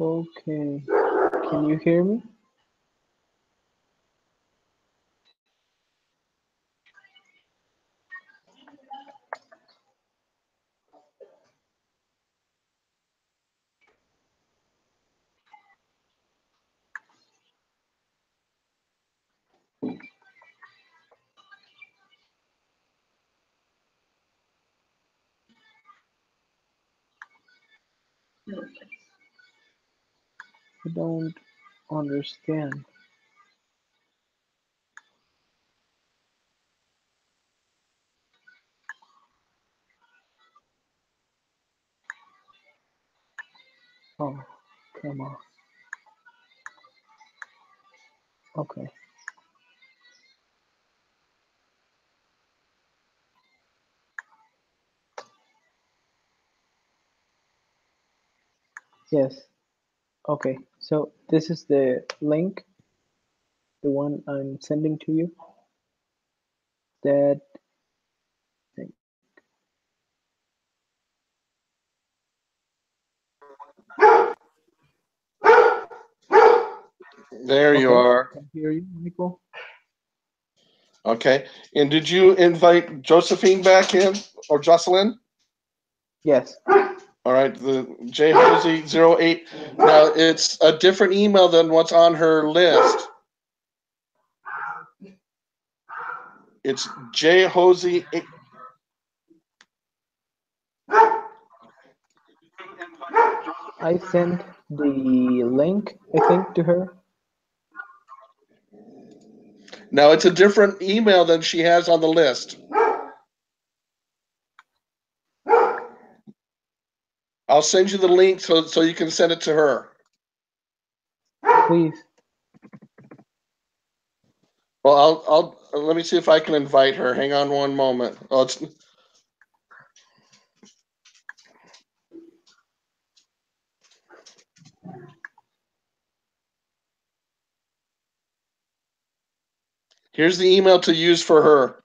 Okay. Can you hear me? I don't understand. Oh, come on. Okay. Yes. Okay. So this is the link, the one I'm sending to you. That thing. There you Okay. are. I hear you, Michael. Okay. And did you invite Josephine back in or Jocelyn? Yes. All right. The jhosey08. Now it's a different email than what's on her list. It's jhosey. I sent the link, I think, to her. Now it's a different email than she has on the list. I'll send you the link so you can send it to her. Please. Well, I'll let me see if I can invite her. Hang on one moment. Oh, it's here's the email to use for her.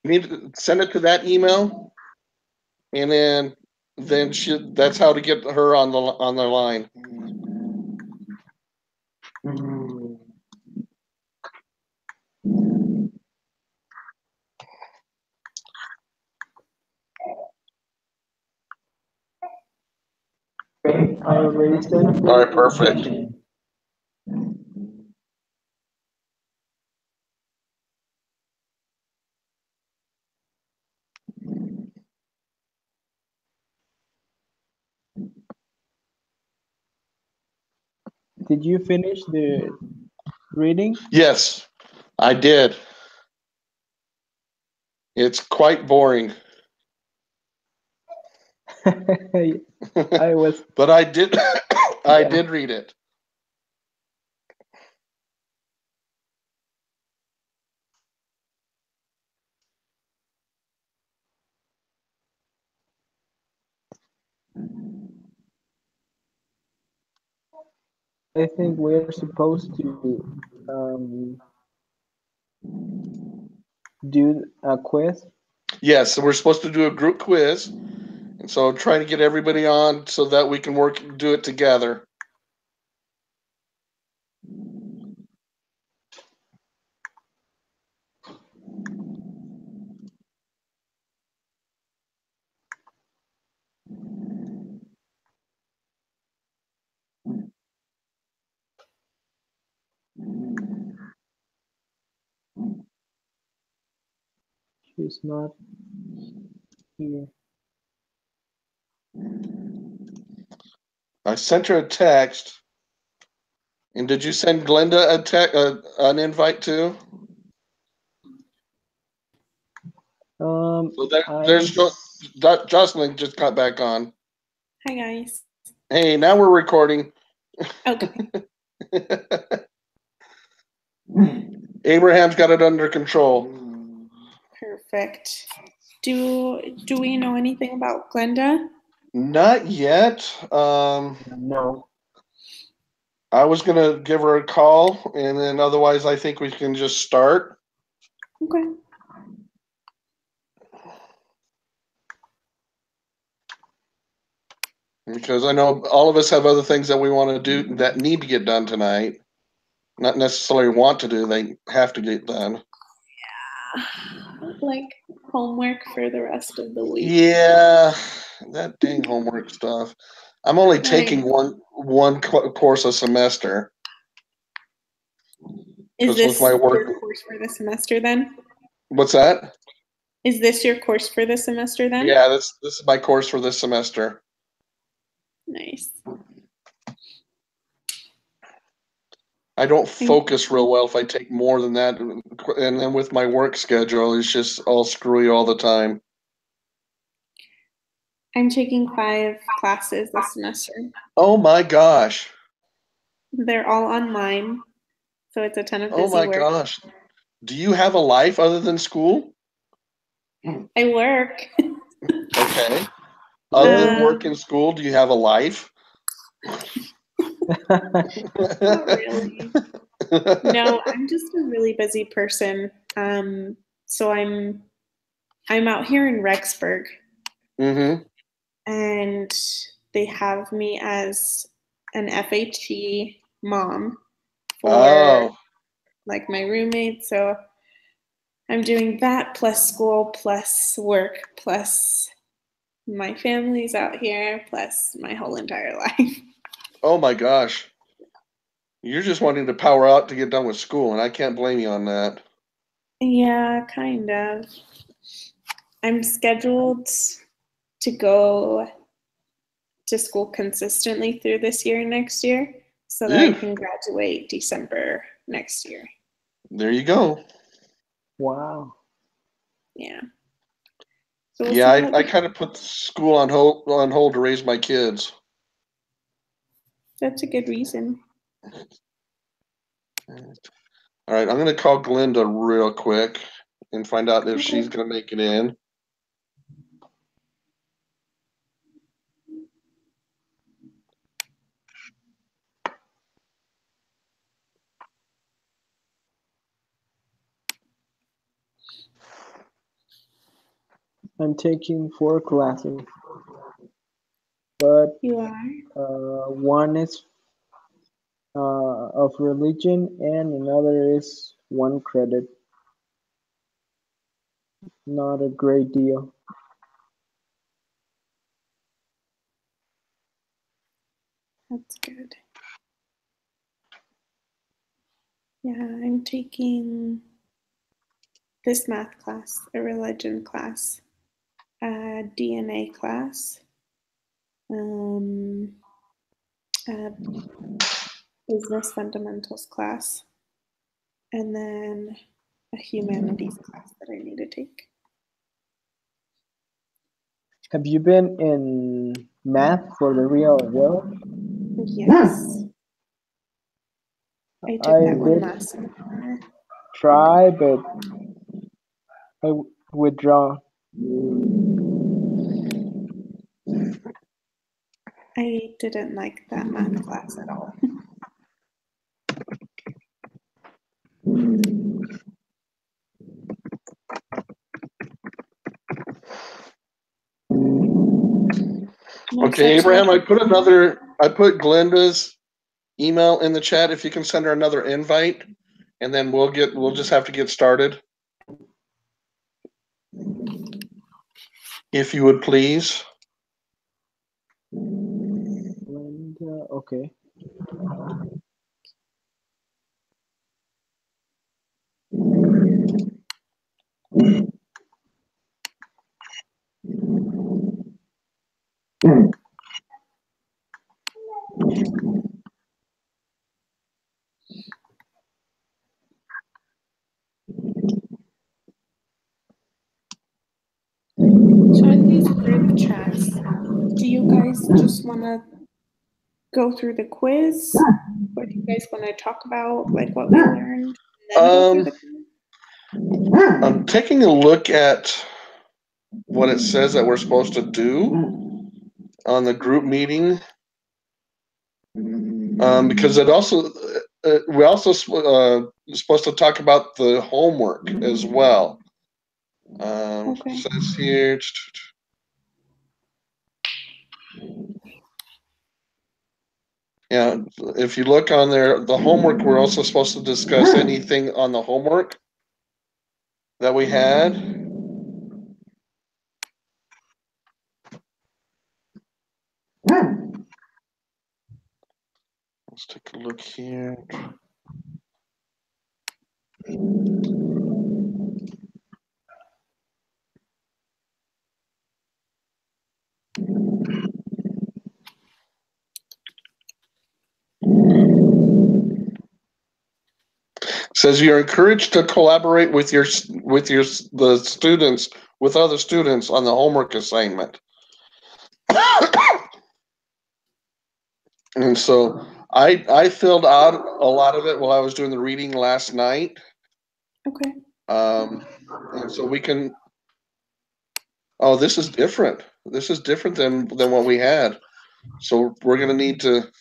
You need to send it to that email, and then that's how to get her on the line. Okay. I already sent All right, the perfect. invitation. Did you finish the reading? Yes, I did. It's quite boring, I was, but I did. I yeah. did read it. I think we're supposed to do a quiz. Yes, so we're supposed to do a group quiz, and so trying to get everybody on so that we can do it together. She's not here. I sent her a text. And did you send Glenda an invite too? So I Jocelyn just got back on. Hi, guys. Hey, now we're recording. Okay. Abraham's got it under control. Perfect. Do we know anything about Glenda? Not yet. no. I was gonna give her a call, and then otherwise, I think we can just start. Okay. Because I know all of us have other things that we want to do that need to get done tonight. Not necessarily want to do, they have to get done. Like homework for the rest of the week. Yeah, that dang homework stuff. I'm only taking one course a semester. Is 'Cause this with my work- your course for the semester then? What's that? Is this your course for the semester then? Yeah, this is my course for this semester. Nice. I don't focus real well if I take more than that, and then with my work schedule, it's just all screwy all the time. I'm taking 5 classes this semester. Oh my gosh! They're all online, so it's a ton of busy Oh my work. gosh! Do you have a life other than school? I work. Okay. Other than work and school, do you have a life? Not really. No, I'm just a really busy person. So I'm out here in Rexburg, Mm-hmm. and they have me as an FHE mom for like my roommate. So I'm doing that plus school plus work plus my family's out here plus my whole entire life. Oh my gosh. You're just wanting to power out to get done with school, and I can't blame you on that. Yeah, kind of. I'm scheduled to go to school consistently through this year and next year so that I can graduate December next year. There you go. Wow. Yeah. So we'll Yeah, see I kind of put school on hold to raise my kids. That's a good reason. All right, I'm going to call Glinda real quick and find out if she's going to make it in. I'm taking 4 classes, but You are? one is of religion and another is 1 credit. Not a great deal. That's good. Yeah, I'm taking this math class, a religion class, a DNA class, a business fundamentals class, and then a humanities class that I need to take. Have you been in math for the real world? Yes. I took that one did last semester. try, but I withdraw. I didn't like that math class at all. Okay, Abraham, I put Glenda's email in the chat. If you can send her another invite, and then we'll just have to get started. If you would please. Linda, okay. So in these group chats, do you guys just want to go through the quiz? Or do you guys want to talk about like what we learned and then go through the quiz? I'm taking a look at what it says that we're supposed to do on the group meeting. because it also we also supposed to talk about the homework as well. Okay. Says here. Yeah, if you look on there, the homework, we're also supposed to discuss anything on the homework that we had. Let's take a look here. Says you're encouraged to collaborate with the students with other students on the homework assignment. And so I filled out a lot of it while I was doing the reading last night. Okay. And so we can. Oh, this is different. This is different than what we had. So we're gonna need to.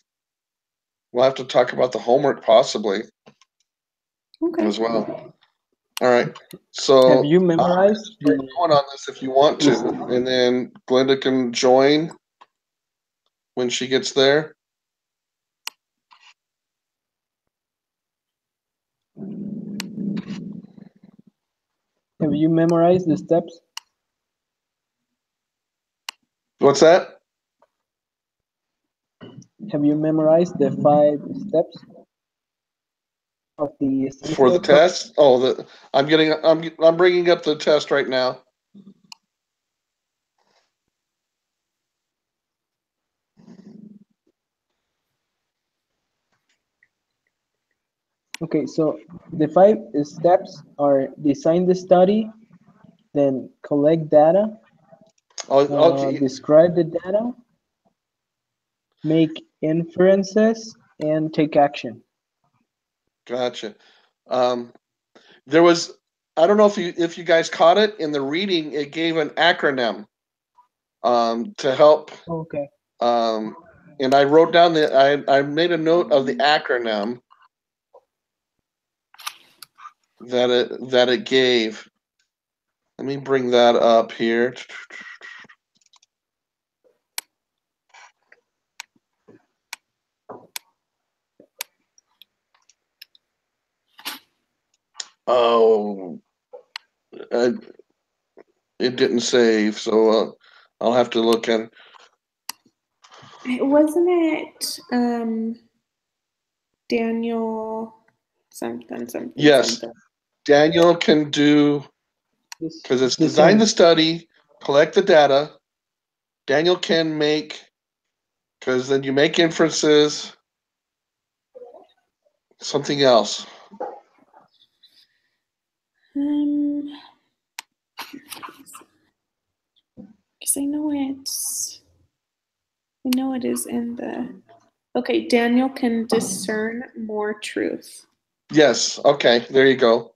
We'll have to talk about the homework possibly as well. All right. So have you memorized start going on this if you want to, and then Glenda can join when she gets there. Have you memorized the steps? What's that? Have you memorized the 5 steps of the For the test? Oh, I'm bringing up the test right now. Okay, so the 5 steps are design the study, then collect data, describe the data, make inferences, and take action. Gotcha. There was, I don't know if you guys caught it in the reading. It gave an acronym to help. Okay. And I wrote down I made a note of the acronym that it gave. Let me bring that up here. Oh, it didn't save, so I'll have to look at it. Wasn't it Daniel something? Yes, something. Daniel can do, because it's design the study, collect the data. Daniel can make, because then you make inferences. Something else. Because I know it is in the. Okay, Daniel can discern more truth. Yes. Okay. There you go.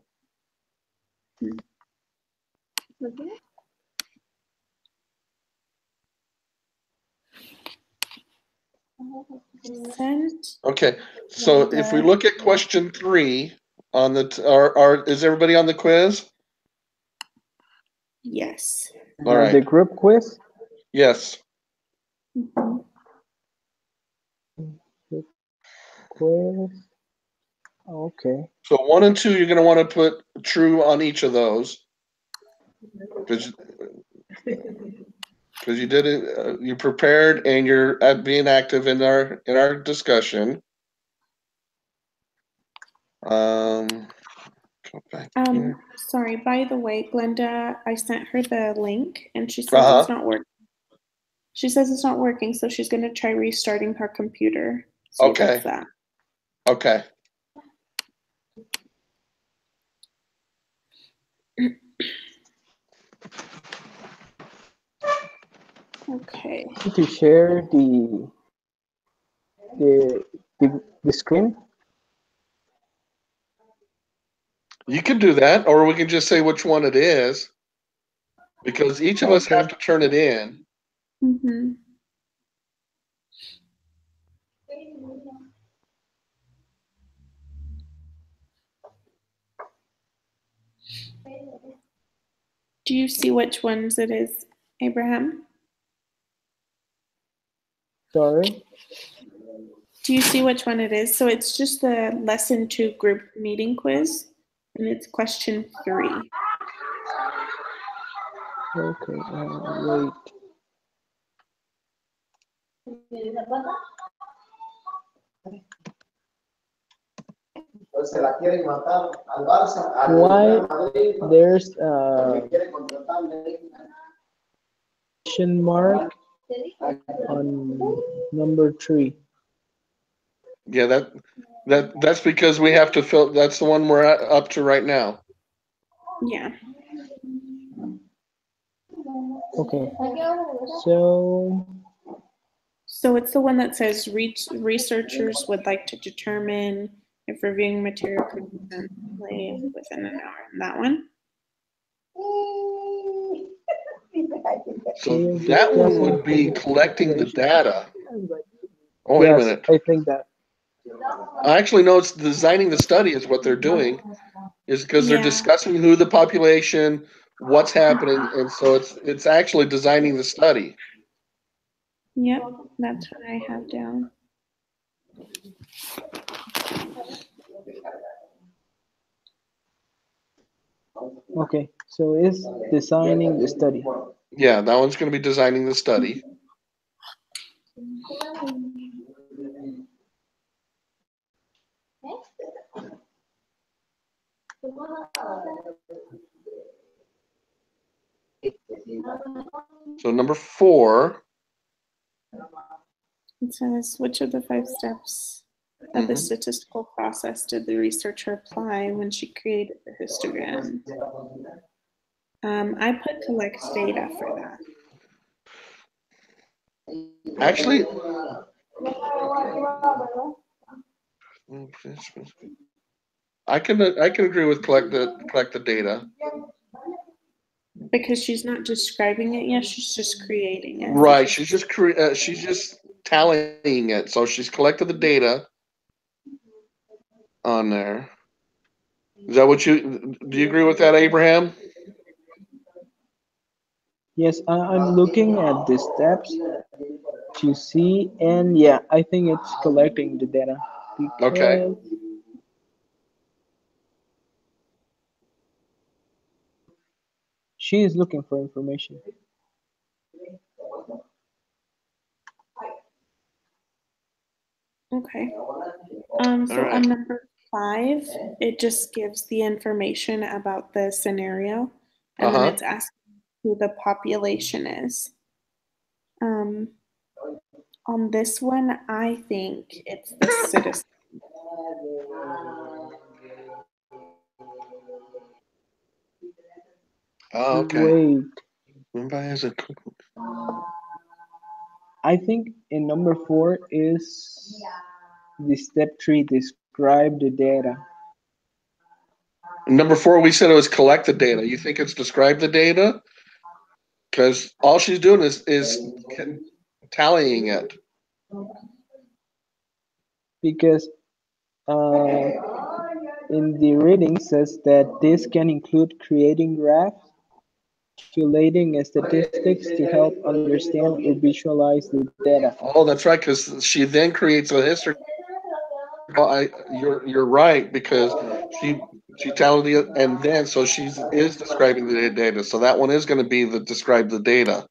Okay. So if we look at question 3 on the, is everybody on the quiz? Yes. All right. The group quiz? Yes. Quiz. Okay. So 1 and 2, you're going to want to put true on each of those. Because you did it, you prepared, and you're being active in our discussion. Go back here. Sorry, by the way, Glenda, I sent her the link and she says it's not working. She says it's not working, so she's going to try restarting her computer. Okay. That. Okay. Okay. To share the screen? You can do that, or we can just say which one it is, because each of us have to turn it in. Do you see which ones it is, Abraham? Sorry. Do you see which one it is? So it's just the lesson 2 group meeting quiz, and it's question 3. Okay, wait. Why there's a question mark on number 3? Yeah, that's because we have to fill. That's the one we're up to right now. Yeah. Okay. So it's the one that says researchers would like to determine if reviewing material could be done within an hour. That one? So that one would be collecting the data. Oh, wait a yes, minute. I think that. I actually know it's designing the study is what they're doing, is because they're Yeah. discussing who the population, what's happening, and so it's actually designing the study. Yep, that's what I have down. Okay, so it's designing the study. Yeah, that one's going to be designing the study. So number 4. It says, which of the 5 steps of the statistical process did the researcher apply when she created the histogram? I put collect data for that. Actually, I can agree with collect the data. Because she's not describing it yet, she's just creating it. Right, she's just tallying it. So she's collected the data on there. Is that what do you agree with that, Abraham? Yes, I'm looking at the steps to see, and yeah, I think it's collecting the data. Okay. She is looking for information. Okay. So on number 5, it just gives the information about the scenario, and then it's asking who the population is. On this one, I think it's the citizen. Oh, okay. Wait. I think in number 4 is the step 3, describe the data. Number 4, we said it was collect the data. You think it's describe the data? Because all she's doing is tallying it. Because in the reading says that this can include creating graphs, calculating statistics to help understand or visualize the data. Oh, that's right, because she then creates a history. Well, you're right, because she tallied it, and then so she is describing the data. So that one is going to be the describe the data.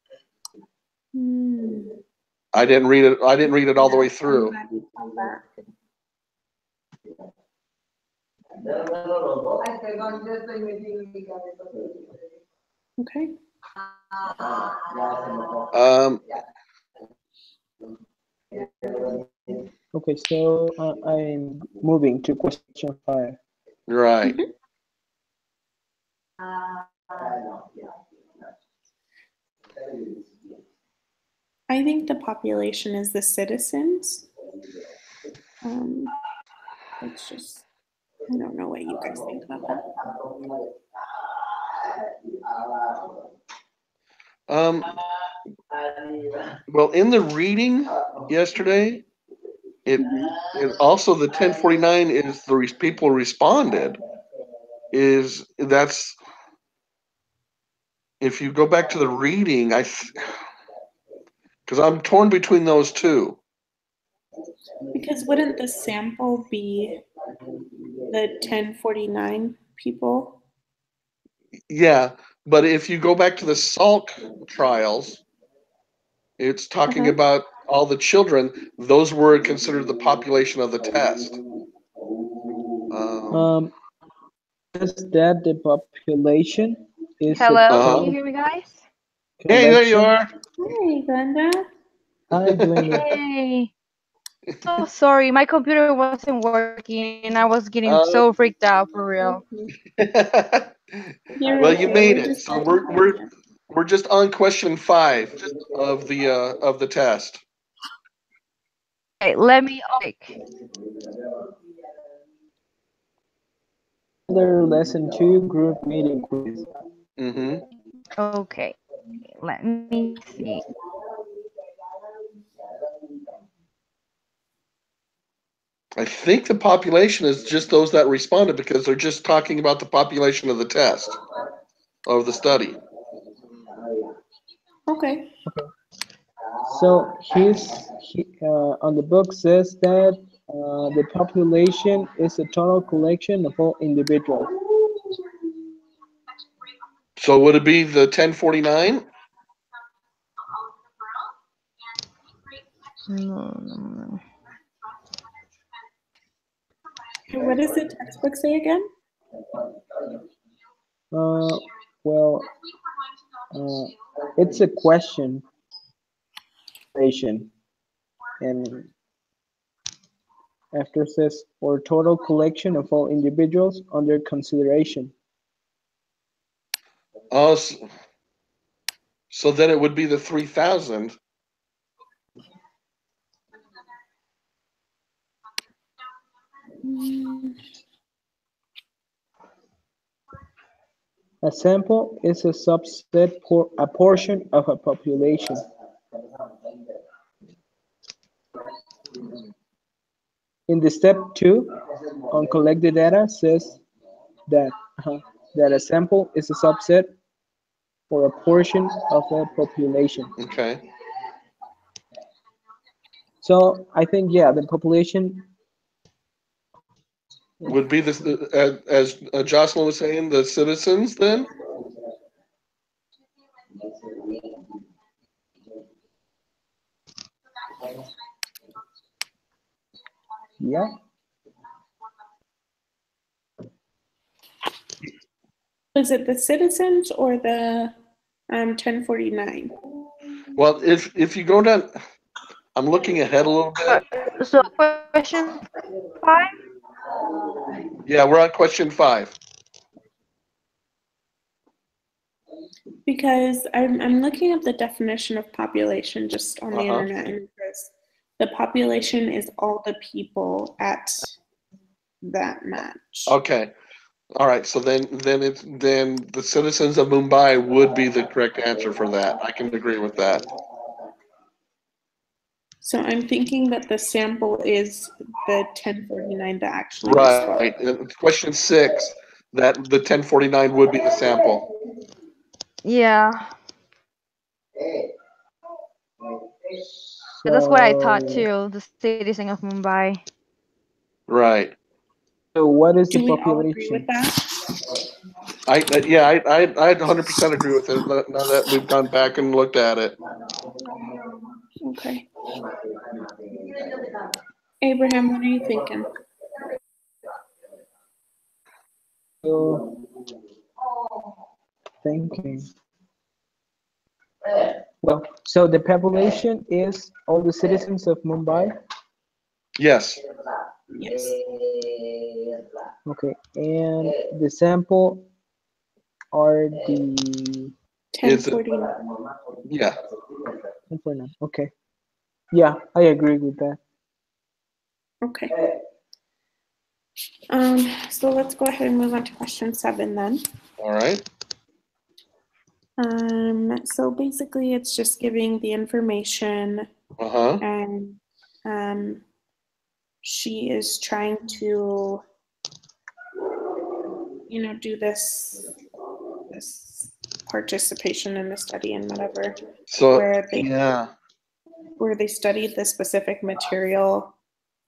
I didn't read it all the way through. Okay. Okay, so I'm moving to question 5. Right. I think the population is the citizens. It's just, I don't know what you guys think about that. Well, in the reading yesterday, it also the 1049 is the people responded. That's if you go back to the reading, because I'm torn between those two. Because wouldn't the sample be the 1049 people? Yeah, but if you go back to the Salk trials, it's talking about all the children. Those were considered the population of the test. Is that the population is Hello, a can you hear me, guys? Hey, there you are. Hey, Glenda. Hi, Glenda. Hey. So sorry, my computer wasn't working and I was getting so freaked out for real. Well, you made it. So we're just on question 5 of the test. Okay, let me Another lesson 2 group meeting quiz. Okay, let me see. I think the population is just those that responded because they're just talking about the population of the test, of the study. Okay. So on the book says that the population is a total collection of all individuals. So would it be the 1049? No. What does the textbook say again? Well, it's a question. And after says, or total collection of all individuals under consideration. Oh, so then it would be the 3,000. A sample is a subset for a portion of a population. In the step 2 on collected data says that that a sample is a subset for a portion of a population. Okay. So I think, yeah, the population would be this, as Jocelyn was saying, the citizens then? Yeah. Was it the citizens or the 1049? Well, if you go down, I'm looking ahead a little bit. So question 5? Yeah, we're on question 5. Because I'm looking at the definition of population just on the internet, and it says the population is all the people at that match. Okay. All right. So then the citizens of Mumbai would be the correct answer for that. I can agree with that. So I'm thinking that the sample is the 1049 that actually Right. Question 6, that the 1049 would be the sample. Yeah. So, That's what I thought too, the citizen of Mumbai. Right. So what is Do the we population? all agree with that? I 100% agree with it now that we've gone back and looked at it. Okay. Abraham, what are you thinking? So, thinking. Well, so the population is all the citizens of Mumbai? Yes. Yes. Okay, and the sample are the 1049. Yeah. 1049. Okay. Yeah, I agree with that. Okay. So let's go ahead and move on to question 7 then. All right. So basically it's just giving the information and she is trying to, do this participation in the study and whatever, So where they yeah, where they studied the specific material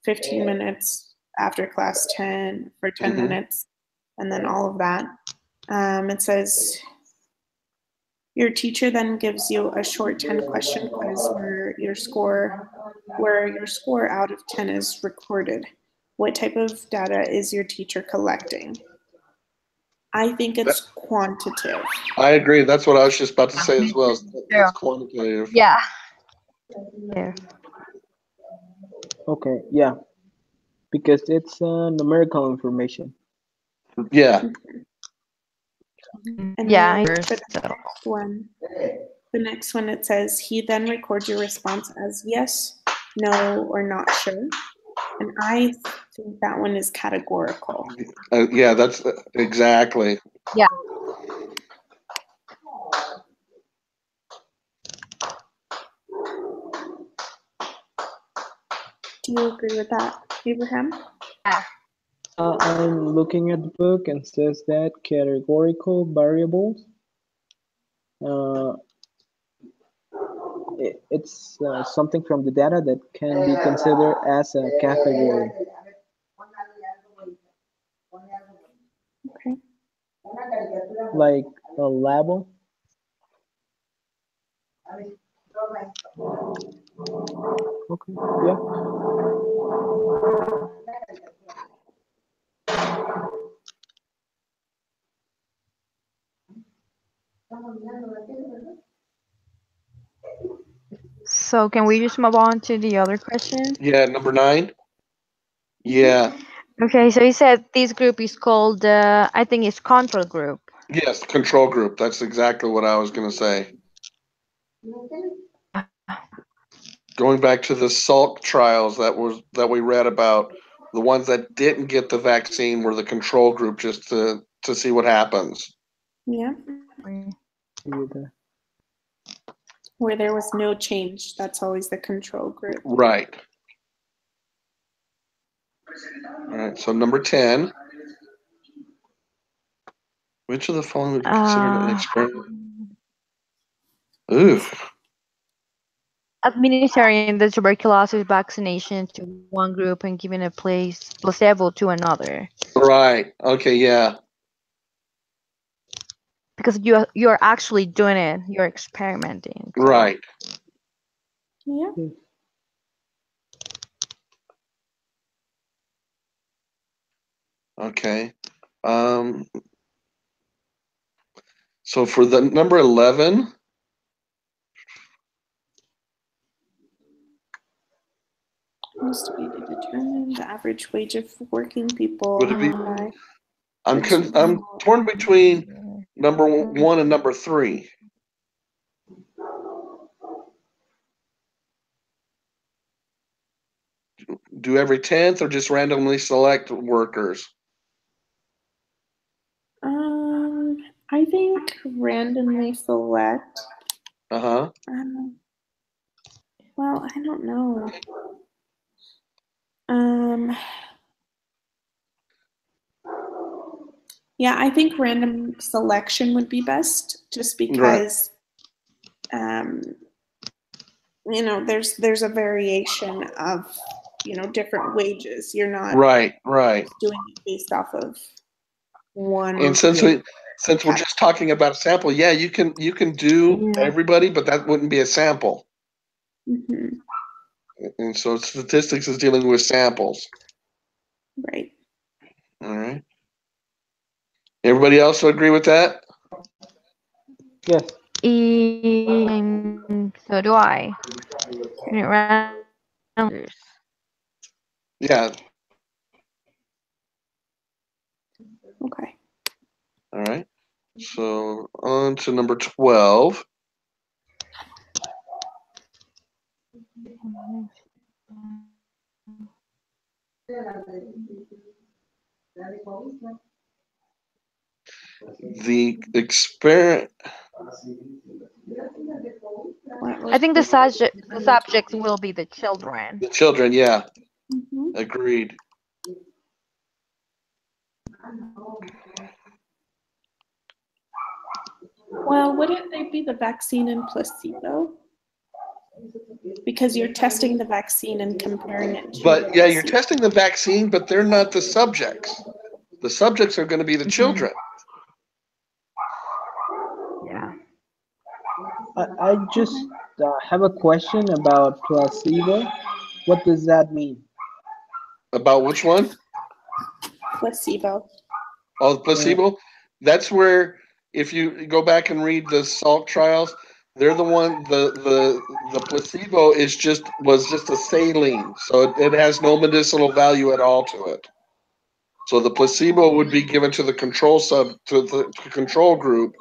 15 minutes after class 10 for 10 minutes, and then all of that. It says, your teacher then gives you a short 10-question quiz where your score out of 10 is recorded. What type of data is your teacher collecting? I think it's quantitative. I agree. That's what I was just about to say as well. Yeah. It's quantitative. Yeah. Yeah. Okay, yeah, because it's numerical information. Yeah. And Yeah. then for the next one, it says, he then records your response as yes, no, or not sure. And I think that one is categorical. Yeah, that's exactly. Yeah. Do you agree with that, Abraham? Yeah. I'm looking at the book and says that categorical variables. It's something from the data that can be considered as a category. Okay. Like a label. Okay, yeah. So can we just move on to the other question? Yeah, number 9. Yeah. Okay, so he said this group is called, I think it's control group. Yes, control group. That's exactly what I was going to say. Going back to the Salk trials that we read about, the ones that didn't get the vaccine were the control group, just to see what happens. Yeah. Where there was no change, that's always the control group. Right. All right, so number 10. Which of the following would be considered an experiment? Ooh. Administering the tuberculosis vaccination to one group and giving a placebo to another. Right. Okay, yeah. Because you're actually doing it, you're experimenting. So. Right. Yeah. Okay. So for the number 11, Used to be to determine the average wage of working people. would it be? by I'm torn between number 1 and number 3. Do every 10th or just randomly select workers? I think randomly select. Uh-huh. Well, I don't know. Yeah, I think random selection would be best, just because, you know, there's a variation of, you know, different wages. You're not right doing it based off of one. And since we're just talking about a sample, yeah, you can do everybody, but that wouldn't be a sample. Mm-hmm. And so statistics is dealing with samples. Right. All right. Everybody else agree with that? Yes. So do I. Yeah. Okay. All right. So on to number 12. The experiment. I think the subject will be the children. The children, yeah. Mm-hmm. Agreed. Well, wouldn't they be the vaccine and placebo? Because you're testing the vaccine and comparing it to But the yeah, you're placebo. testing the vaccine, but they're not the subjects. The subjects are going to be the children. Yeah. I just have a question about placebo. What does that mean? About which one? Placebo. Oh, the placebo. That's where, if you go back and read the Salk trials, they're the one. The placebo was just a saline, so it has no medicinal value at all to it. So the placebo would be given to the control control group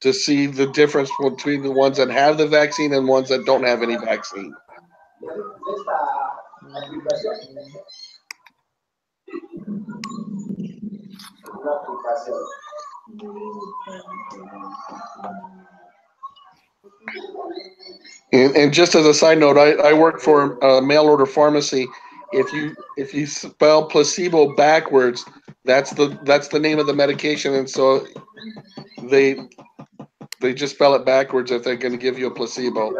to see the difference between the ones that have the vaccine and ones that don't have any vaccine. And just as a side note, I work for a mail order pharmacy. If you spell placebo backwards, that's the name of the medication, and so they just spell it backwards if they're going to give you a placebo.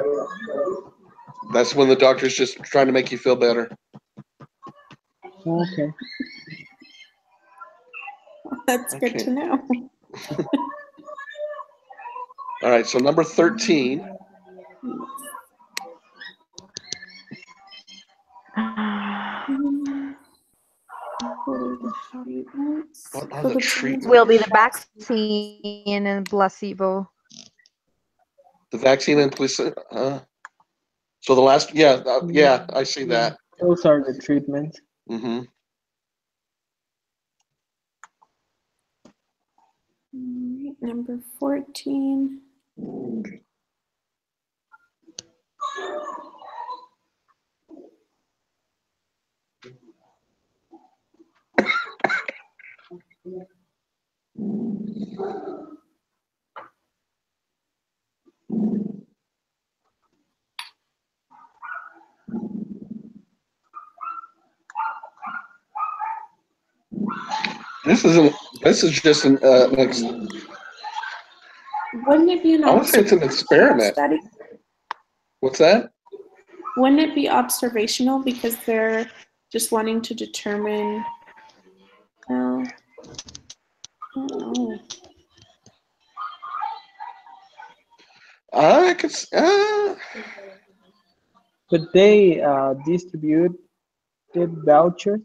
That's when the doctor's just trying to make you feel better. Okay. That's good to know. All right, so number 13. What are the treatments? Will be the vaccine and placebo. The vaccine and placebo. So the last, yeah, I see that. Those are the treatments. Mm-hmm. Number 14. This is just an Wouldn't it be an I want to say it's an experiment. study? What's that? Wouldn't it be observational because they're just wanting to determine? I don't know. I could. But they distribute the vouchers.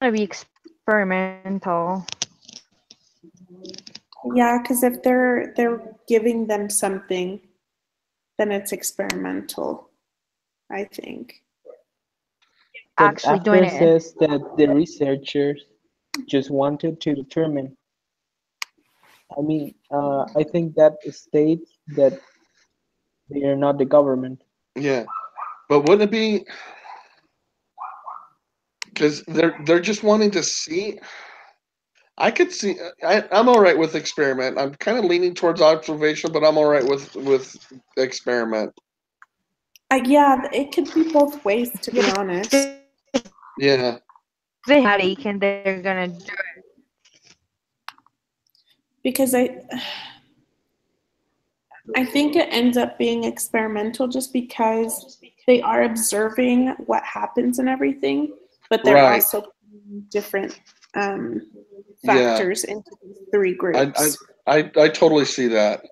Gonna be experimental. Yeah, because if they're giving them something, then it's experimental, I think. But Actually after doing it. says that the researchers just wanted to determine. I mean, I think that states that they are not the government. Yeah, but wouldn't it be because they're just wanting to see? I could see. I'm all right with experiment. I'm kind of leaning towards observation, but I'm all right with experiment. Yeah, it could be both ways, to be honest. Yeah. They had ache and they're gonna do it. Because I think it ends up being experimental just because they are observing what happens and everything, but they're Right. also putting different factors into these three groups. I totally see that.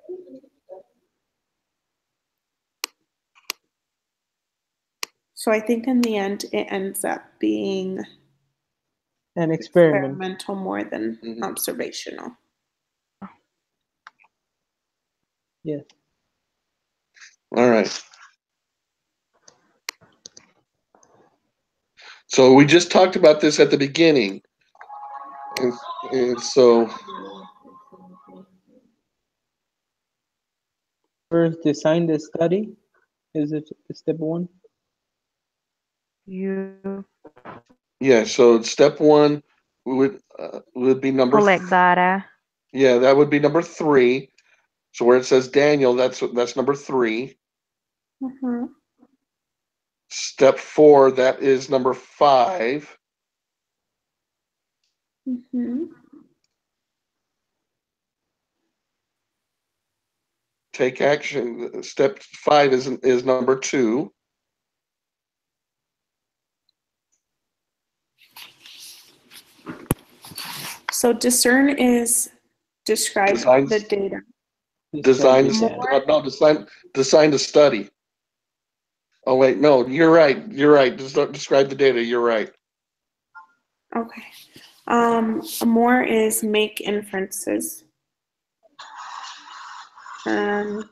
So I think in the end, it ends up being An experiment. experimental more than observational. Yes. All right. So we just talked about this at the beginning, and so First, design the study. Is it step one? You yeah. So step one would be number. collect data. Yeah, that would be number 3. So where it says Daniel, that's number 3. Mm-hmm. Step 4, that is number 5. Mm-hmm. Take action. Step 5 is number 2. So discern is describe Designs- the data. Design the study. Oh wait, no, you're right. You're right. Describe the data. You're right. Okay. More is make inferences.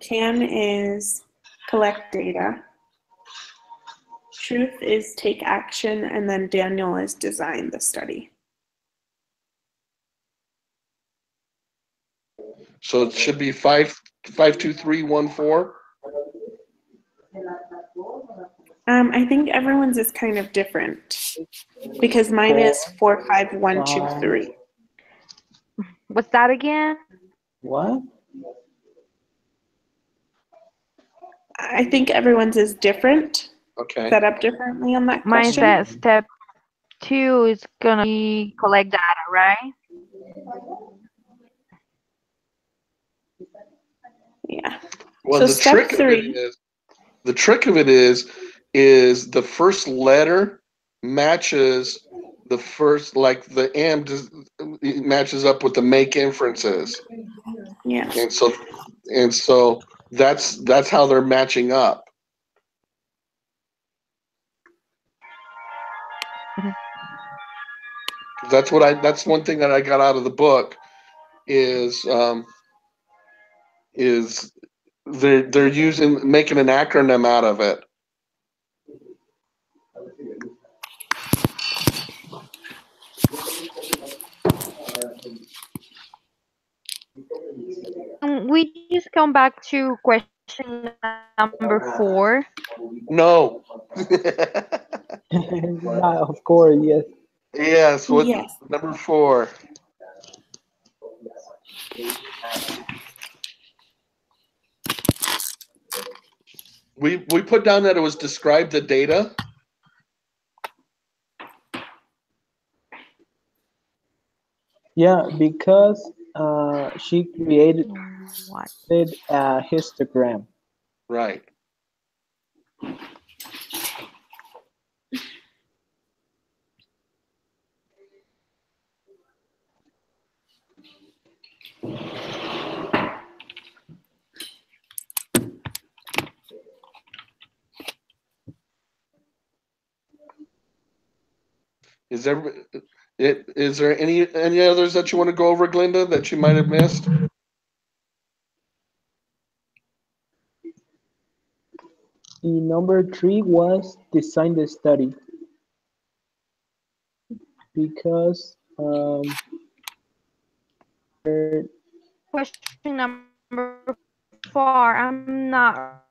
Can is collect data. Truth is take action, and then Daniel is design the study. So it should be 52314. I think everyone's is kind of different because mine is 45123. What's that again? What? I think everyone's is different, Okay. set up differently on that Mine question. says step 2 is gonna be collect data, right? Yeah. Well, So the step trick of 3. it is the first letter matches the first, like the it matches up with the make inferences, Yeah. and so that's how they're matching up. That's one thing that I got out of the book is they're making an acronym out of it. We just come back to question number 4. No. Yeah, of course, yes. Yes. What Yes. number 4? We put down that it was describe the data. Yeah, because she created What? a histogram. Right. Is there any others that you want to go over, Glenda, that you might have missed? The number 3 was design the study. Because Question number 4. I'm not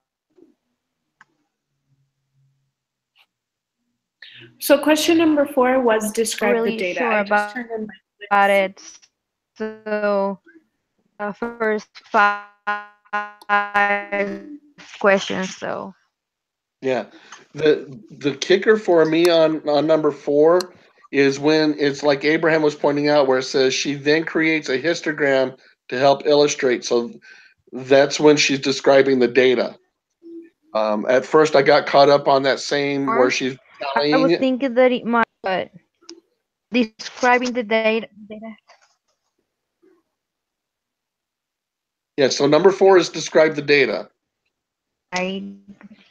So question number 4 was describe the really data. sure I just about turned in my it. So the first 5 questions, so Yeah. The kicker for me on number 4 is when it's like Abraham was pointing out, where it says she then creates a histogram to help illustrate. So that's when she's describing the data. At first, I got caught up on that same where she's I tallying was it. thinking that it might, but describing the data. Yeah. So number 4 is describe the data.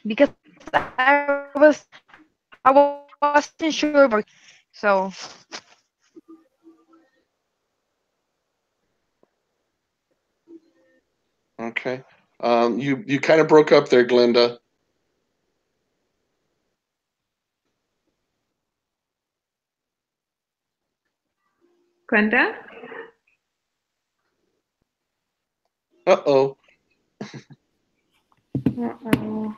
Because I wasn't sure, so Okay. You kind of broke up there, Glenda. Glenda? Uh-oh. Uh-oh.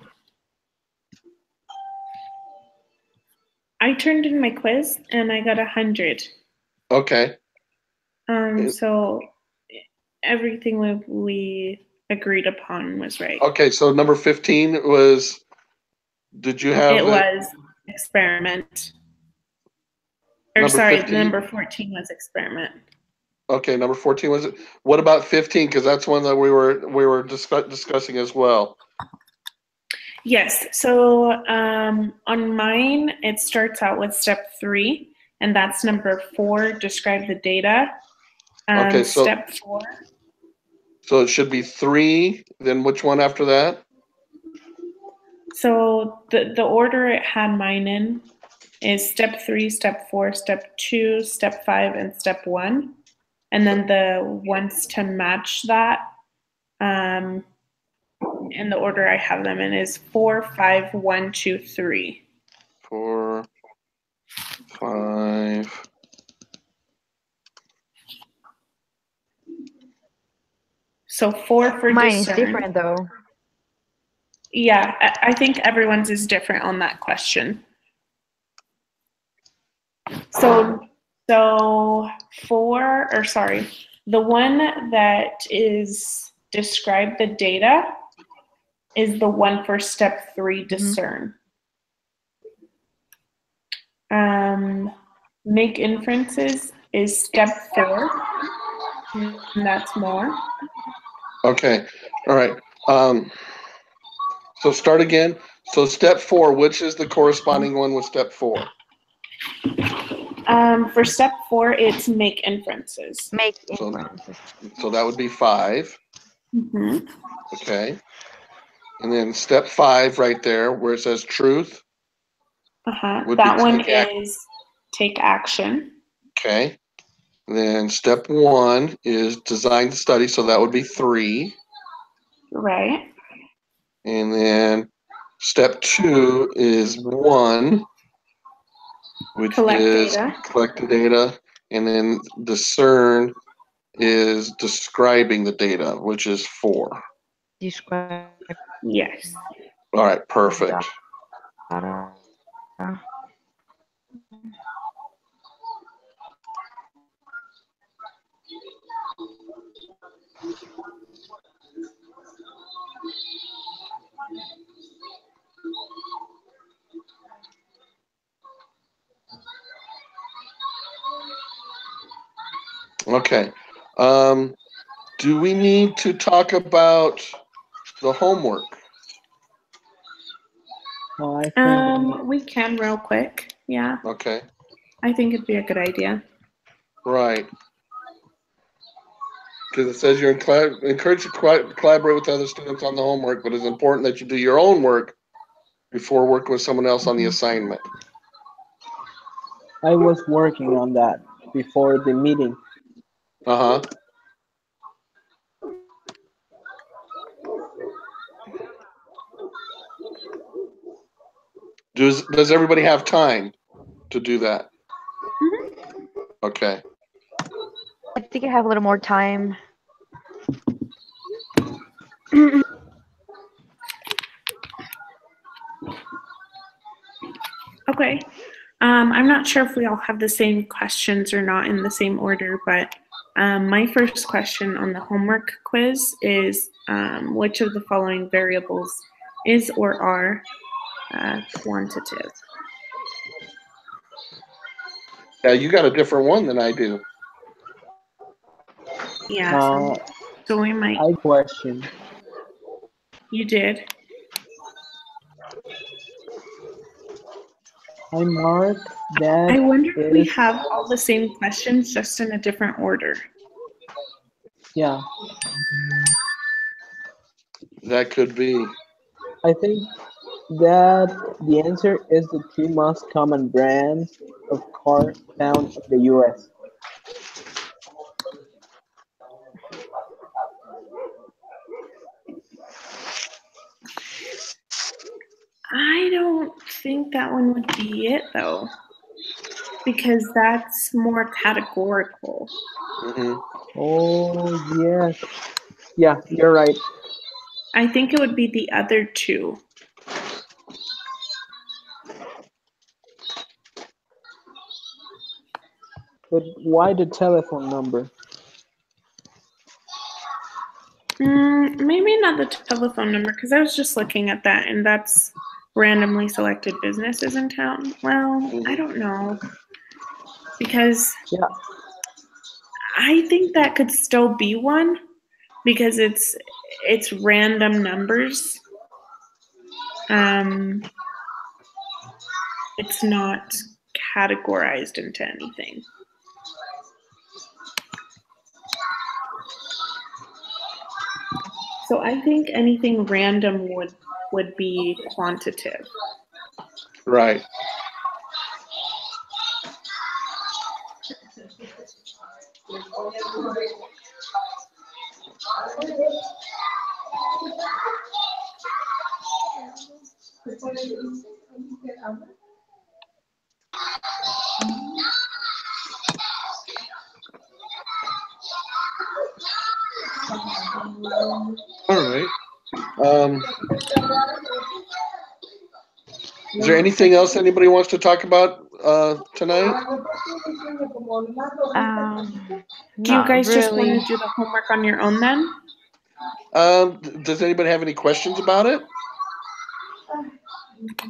I turned in my quiz and I got 100. Okay. So everything we agreed upon was right. Okay, so number 15 was, did you have It was experiment. Or Number sorry, 15? number 14 was experiment. Okay, number 14 was it? What about 15? Because that's one that we were discussing as well. Yes. So on mine, it starts out with step 3, and that's number 4. Describe the data. Okay, so step 4. So it should be 3. Then which one after that? So the order it had mine in is step 3, step 4, step 2, step 5, and step 1. And then the ones to match that, in the order I have them in, is 4, 5, 1, 2, 3. 4, 5. So 4 for Mine is discern. different though. Yeah, I think everyone's is different on that question. So the one that is describe the data is the one for step 3, discern. Make inferences is step 4, and that's more. Okay, all right. So start again. So step 4, which is the corresponding one with step 4? For step 4, it's make inferences. Make inferences. So that would be 5. Mm-hmm. Okay. And then step 5 right there where it says truth. That one is take action. Okay. And then step 1 is design the study. So that would be 3. Right. And then step 2 is 1, which is collect the data. And then discern is describing the data, which is 4. Describe. Yes. All right, perfect. Okay. Do we need to talk about the homework? We can real quick. Yeah. Okay. I think it'd be a good idea. Right. Because it says you're encouraged to collaborate with other students on the homework, but it's important that you do your own work before working with someone else on the assignment. I was working on that before the meeting. Uh-huh. Does everybody have time to do that? Mm-hmm. Okay. I think I have a little more time. Okay. I'm not sure if we all have the same questions or not in the same order, but my first question on the homework quiz is which of the following variables is or are quantitative? Yeah, you got a different one than I do. Yeah. So we might. I question. You did. I mark that. I wonder if we have all the same questions, just in a different order. Yeah. That could be. I think that the answer is the 2 most common brands of car found in the U.S. I don't think that one would be it, though, because that's more categorical. Mm-hmm. Oh, yes. Yeah, you're right. I think it would be the other 2. But why the telephone number? Maybe not the telephone number, because I was just looking at that, and that's randomly selected businesses in town. Well, I don't know, because I think that could still be one because it's random numbers. It's not categorized into anything. So I think anything random would be quantitative. Right. All right. Is there anything else anybody wants to talk about tonight? Do you guys just want really. to do the homework on your own then? Does anybody have any questions about it?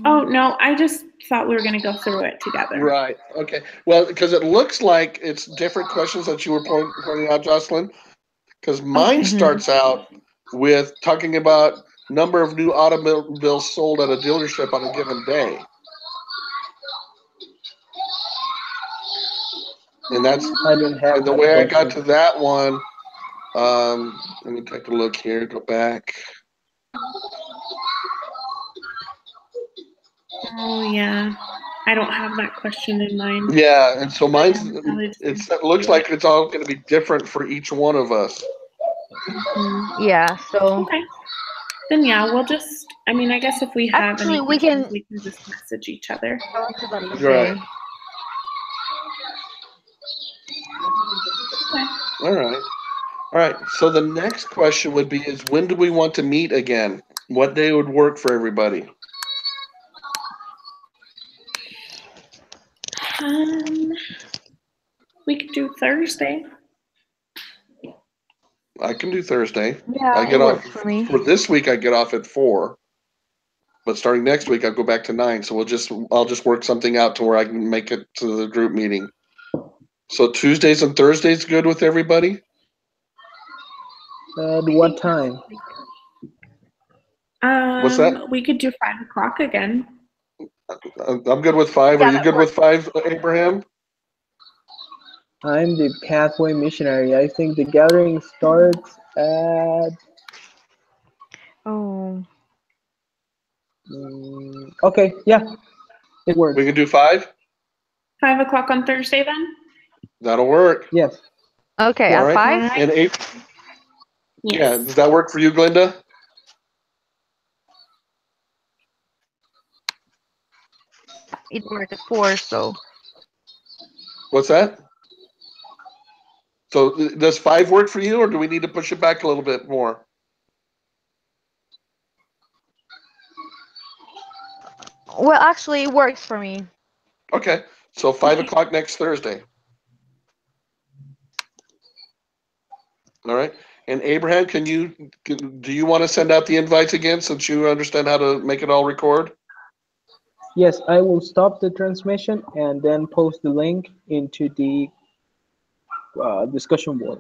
Oh, no, I just thought we were going to go through it together. Right. Okay. Well, because it looks like it's different questions that you were pointing out, Jocelyn. Because mine starts out with talking about number of new automobiles sold at a dealership on a given day. And that's I don't have the that way I question. got to that one. Let me take a look here. Go back. Oh, yeah. I don't have that question in mind. Yeah, and so mine's it looks like it's all going to be different for each one of us. Yeah, so Okay. Then yeah, we'll just, I mean, I guess if we have Actually, any we can- questions, we can just message each other. Right. All right. All right. So the next question would be is when do we want to meet again? What day would work for everybody? We could do Thursday. I can do Thursday. yeah, I it get off works for me. for this week. I get off at 4, but starting next week, I'll go back to 9. So I'll just work something out to where I can make it to the group meeting. So Tuesdays and Thursdays good with everybody? At what time? What's that? We could do 5 o'clock again. I'm good with 5. Yeah, Are you that good with 5, Abraham? I'm the pathway missionary. I think the gathering starts at Oh, okay, yeah, it works. We can do 5? 5 o'clock on Thursday then? That'll work. Yes. okay, All at right. 5? And Yes. yeah, does that work for you, Glenda? It worked at 4, so What's that? So does 5 work for you, or do we need to push it back a little bit more? well, actually, it works for me. Okay, so 5 o'clock next Thursday. All right. And Abraham, do you want to send out the invites again since you understand how to make it all record? Yes, I will stop the transmission and then post the link into the discussion board.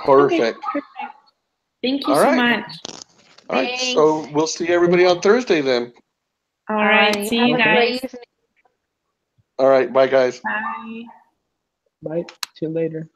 Perfect. Okay, perfect. Thank you All so right. much. All right. So we'll see everybody on Thursday then. All right. Alright, See have you a great guys. evening. All right. Bye, guys. Bye. Bye. See you later.